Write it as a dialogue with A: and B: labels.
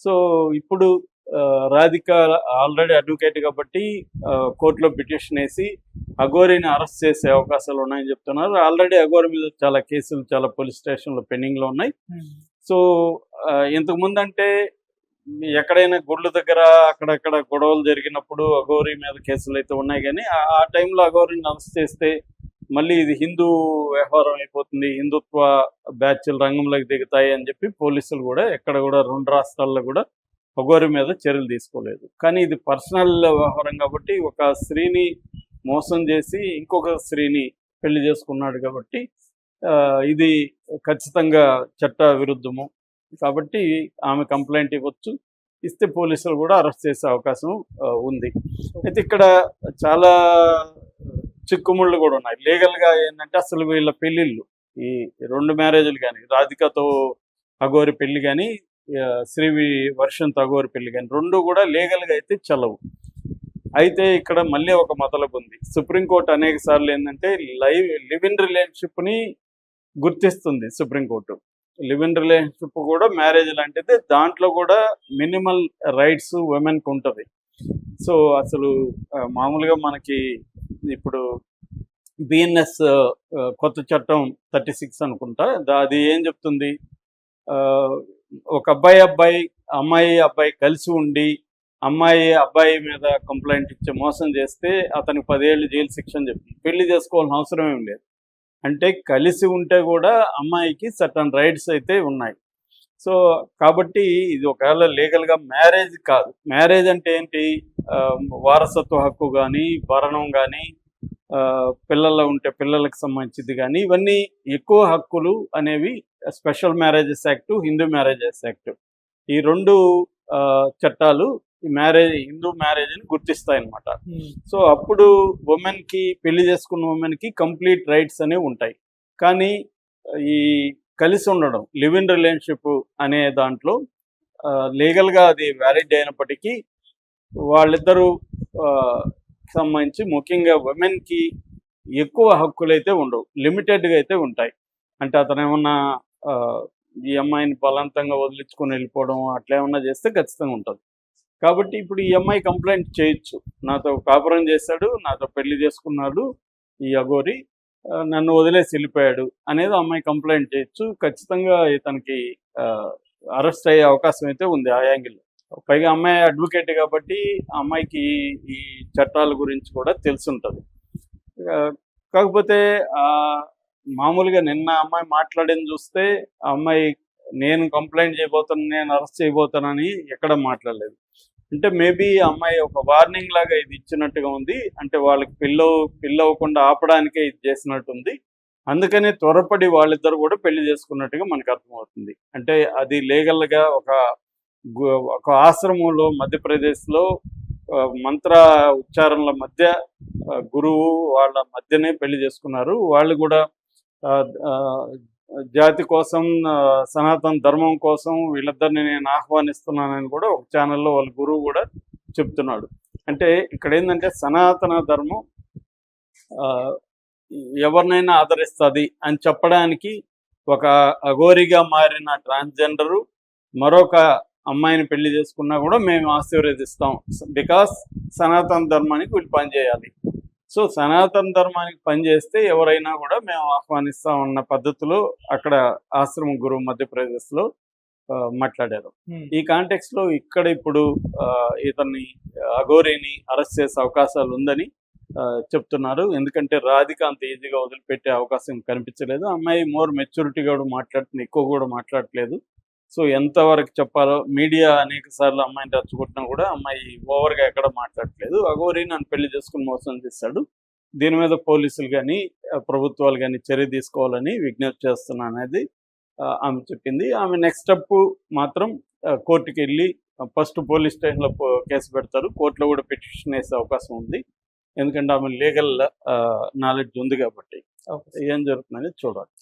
A: So ఇప్పుడు Radhika already advocate కాబట్టి కోర్టులో పిటిషన్ వేసి అఘోరిని అరెస్ట్ చేసే అవకాశాలు ఉన్నాయని చెప్తున్నారు. ఆల్రెడీ అఘోరి మీద చాలా కేసులు చాలా పోలీస్ స్టేషన్లో పెండింగ్లో ఉన్నాయి. సో ఇంతకుముందు అంటే ఎక్కడైనా గుళ్ళ దగ్గర అక్కడక్కడ గొడవలు జరిగినప్పుడు అఘోరి మీద కేసులు అయితే ఉన్నాయి, కానీ ఆ టైంలో అఘోరిని అరెస్ట్ చేస్తే మళ్ళీ ఇది హిందూ వ్యవహారం అయిపోతుంది, హిందుత్వ బ్యాచ్లు రంగంలోకి దిగుతాయి అని చెప్పి పోలీసులు కూడా ఎక్కడ కూడా 2 రాష్ట్రాల్లో కూడా అఘోరి మీద చర్యలు తీసుకోలేదు. కానీ ఇది పర్సనల్ వ్యవహారం కాబట్టి ఒక స్త్రీని మోసం చేసి ఇంకొక స్త్రీని పెళ్లి చేసుకున్నాడు కాబట్టి ఇది ఖచ్చితంగా చట్ట విరుద్ధము. కాబట్టి ఆమె కంప్లైంట్ ఇవ్వచ్చు, ఇస్తే పోలీసులు కూడా అరెస్ట్ చేసే అవకాశం ఉంది. అయితే ఇక్కడ చాలా చిక్కుముళ్ళు కూడా ఉన్నాయి లీగల్గా. ఏంటంటే అసలు వీళ్ళ పెళ్ళిళ్ళు ఈ 2 మ్యారేజ్లు కానీ, రాధికతో అఘోరి పెళ్లి కానీ, శ్రీవి వర్షంతో అఘోరి పెళ్లి కానీ 2 కూడా లీగల్గా అయితే చెల్లవు. అయితే ఇక్కడ మళ్ళీ ఒక మొదలపు ఉంది. సుప్రీంకోర్టు అనేక సార్లు ఏంటంటే లివ్ ఇన్ రిలేషన్షిప్ని గుర్తిస్తుంది. సుప్రీంకోర్టు లివ్ ఇన్ రిలేషన్షిప్ కూడా మ్యారేజ్ లాంటిది, దాంట్లో కూడా మినిమల్ రైట్స్ ఉమెన్కి ఉంటుంది. సో అసలు మామూలుగా మనకి ఇప్పుడు బిఎన్ఎస్ కొత్త చట్టం 36 అనుకుంటా, అది ఏం చెప్తుంది, ఒక అమ్మాయి అబ్బాయి కలిసి ఉండి అబ్బాయి మీద కంప్లైంట్ ఇచ్చి మోసం చేస్తే అతనికి 10 ఏళ్ళు జైలు శిక్ష అని చెప్తుంది. పెళ్లి చేసుకోవాల్సిన అవసరం ఏం లేదు. అంటే కలిసి ఉంటే కూడా అమ్మాయికి సర్టన్ రైట్స్ అయితే ఉన్నాయి. సో కాబట్టి ఇది ఒకవేళ లీగల్గా మ్యారేజ్ కాదు. మ్యారేజ్ అంటే ఏంటి, వారసత్వ హక్కు కానీ, భరణం కానీ, పిల్లలు ఉంటే పిల్లలకు సంబంధించింది కానీ, ఇవన్నీ ఎక్కువ హక్కులు అనేవి special marriages act, Hindu marriages act, ఈ 2 చట్టాలు ఈ హిందూ మ్యారేజ్ని గుర్తిస్తాయి అన్నమాట. సో అప్పుడు ఉమెన్కి, పెళ్లి చేసుకున్న ఉమెన్కి కంప్లీట్ రైట్స్ అనేవి ఉంటాయి. కానీ ఈ కలిసి ఉండడం, లివ్ ఇన్ రిలేషన్షిప్ అనే దాంట్లో లీగల్గా అది వ్యాలిడ్ అయినప్పటికీ వాళ్ళిద్దరూ సంబంధించి ముఖ్యంగా ఉమెన్కి ఎక్కువ హక్కులు అయితే ఉండవు, లిమిటెడ్గా అయితే ఉంటాయి. అంటే అతను ఏమన్నా ఈ అమ్మాయిని బలవంతంగా వదిలించుకొని వెళ్ళిపోవడం అట్లా ఏమన్నా చేస్తే ఖచ్చితంగా ఉంటుంది. కాబట్టి ఇప్పుడు ఈ అమ్మాయి కంప్లైంట్ చేయొచ్చు, నాతో కాపురం చేశాడు, నాతో పెళ్లి చేసుకున్నాడు ఈ అఘోరి, నన్ను వదిలేసి వెళ్ళిపోయాడు అనేది అమ్మాయి కంప్లైంట్ చేయొచ్చు. ఖచ్చితంగా ఇతనికి అరెస్ట్ అయ్యే అవకాశం అయితే ఉంది ఆ యాంగిల్లో. పైగా అమ్మాయి అడ్వకేట్ కాబట్టి అమ్మాయికి ఈ చట్టాల గురించి కూడా తెలుసుంటుంది. కాకపోతే మామూలుగా నిన్న అమ్మాయి మాట్లాడింది చూస్తే ఆ అమ్మాయి నేను కంప్లైంట్ చేయబోతాను, నేను అరెస్ట్ చేయబోతానని ఎక్కడ మాట్లాడలేదు. అంటే మేబీ అమ్మాయి ఒక వార్నింగ్ లాగా ఇది ఇచ్చినట్టుగా ఉంది. అంటే వాళ్ళకి పెళ్ళి అవ్వకుండా ఆపడానికే ఇది చేసినట్టుంది. అందుకనే త్వరపడి వాళ్ళిద్దరు కూడా పెళ్లి చేసుకున్నట్టుగా మనకు అర్థమవుతుంది. అంటే అది లీగల్గా ఒక ఆశ్రమంలో మధ్యప్రదేశ్లో మంత్ర ఉచ్చారణల మధ్య గురువు వాళ్ళ మధ్యనే పెళ్లి చేసుకున్నారు. వాళ్ళు కూడా జాతి కోసం, సనాతన ధర్మం కోసం వీళ్ళిద్దరిని నేను ఆహ్వానిస్తున్నానని కూడా ఒక ఛానల్లో వాళ్ళ గురువు కూడా చెప్తున్నాడు. అంటే ఇక్కడ ఏంటంటే సనాతన ధర్మం ఎవరినైనా ఆదరిస్తుంది అని చెప్పడానికి ఒక అఘోరిగా మారిన ట్రాన్స్జెండరు మరొక అమ్మాయిని పెళ్లి చేసుకున్నా కూడా మేము ఆశీర్వదిస్తాం, బికాస్ సనాతన ధర్మానికి వీళ్ళు పనిచేయాలి. సో సనాతన ధర్మానికి పనిచేస్తే ఎవరైనా కూడా మేము ఆహ్వానిస్తామన్న పద్ధతిలో అక్కడ ఆశ్రమం గురువు మధ్యప్రదేశ్లో మాట్లాడారు. ఈ కాంటెక్స్లో ఇక్కడ ఇప్పుడు ఇతన్ని అఘోరిని అరెస్ట్ చేసే అవకాశాలు ఉందని చెప్తున్నారు. ఎందుకంటే రాధిక అంత ఈజీగా వదిలిపెట్టే అవకాశం కనిపించలేదు. అమ్మాయి మోర్ మెచ్యూరిటీగా కూడా మాట్లాడుతుంది, ఎక్కువ కూడా మాట్లాడట్లేదు. సో ఎంతవరకు చెప్పాలో మీడియా అనేక సార్లు అమ్మాయిని రచ్చుకుంటున్నా కూడా అమ్మాయి ఓవర్గా ఎక్కడ మాట్లాడట్లేదు. అఘోరి నన్ను పెళ్లి చేసుకుని మోసం చేశాడు, దీని మీద పోలీసులు కానీ ప్రభుత్వాలు కానీ చర్య తీసుకోవాలని విజ్ఞప్తి చేస్తున్నా అనేది ఆమె చెప్పింది. ఆమె నెక్స్ట్ స్టెప్ మాత్రం కోర్టుకి వెళ్ళి ఫస్ట్ పోలీస్ స్టేషన్లో కేసు పెడతారు, కోర్టులో కూడా పిటిషన్ వేసే అవకాశం ఉంది. ఎందుకంటే ఆమె లీగల్ నాలెడ్జ్ ఉంది కాబట్టి ఏం జరుగుతుందని చూడాలి.